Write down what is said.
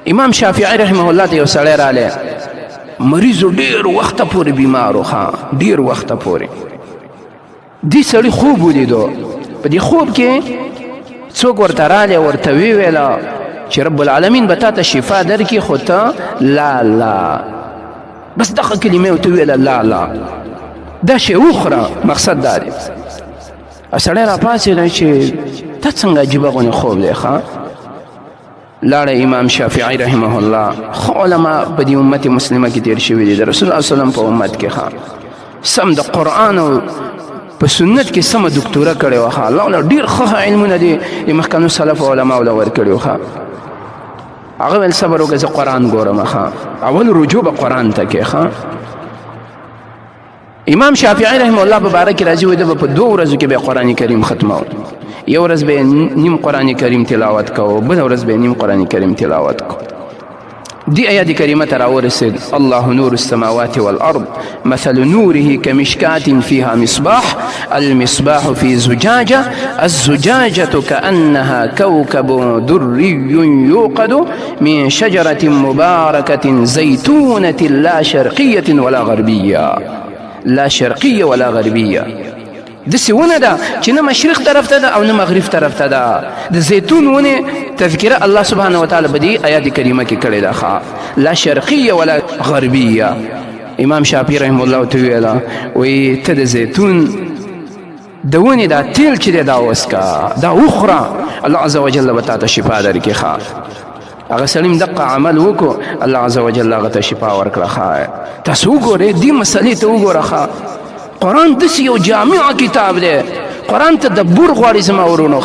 امام شافعي رحمه الله ته یو سړی رالی مریض ډیر وخته پورې بیمار و ډیر وخته پورې دې سړي خوب ولیدو په دې خوب کې څوک ورته رالی ورته ویویله چې رب العالمین به تا ته شفا درکړي خو ته لا بس دغه کلمې ورته وویله لا دا شی وخوره مقصد دا دی سړی راپاڅېده چې تا څنګه عجیبه غوندې خوب دی لاړه امام شافعي رحمه الله خو علما په دې امت مسلمه کې تیر شوي دي د رسول الله صلی الله علیه وسلم په امت کې سم د قرآن او په سنت کې سمه دکتوره کړې وه الله له ډېر ښه علمونه دي د مخکنو سلفو علماو له ورکړي وه هغه ویل صبر وکړه زه قرآن ګورم اول رجوع به قرآن ته کې امام شافعي رحمه الله په باره کې راځي وایي ده به په 2 ورځو کې به قرآن کریم ختمو یو ورځ به نیم قرآن کریم تلاوت کو بله ورځ به نیم قرآن کریم تلاوت کو دي آیات کریمه ته راورسېد الله نور السماوات والأرض مثل نوره كمشكاة فيها مصباح المصباح في زجاجة الزجاجة كأنها كوكب دري يوقد من شجرة مباركة زيتونة لا شرقية ولا غربية داسې ونه ده چې نه مشرق طرف ته ده او نه مغرب طرف ته ده د زیتون ونې تذکره الله سبحانه وتعالی په دې آیات کریمه کې کړې ده لا شرقیه ولا غربیه امام شافعي رحمه الله ته ویله وایي ته د زیتون د ونې دا تیل چې دی دا وڅکه دا وخوره الله عز وجل به تا ته شفا درکړي هغه سړی دقه عمل وکړو الله عز وجل هغه ته شفا ورکړه تاسو وګورئ دې مسلې ته وګوره قرآن داسې یو جامع کتاب دی قرآن تدبر غواړي زما ورونو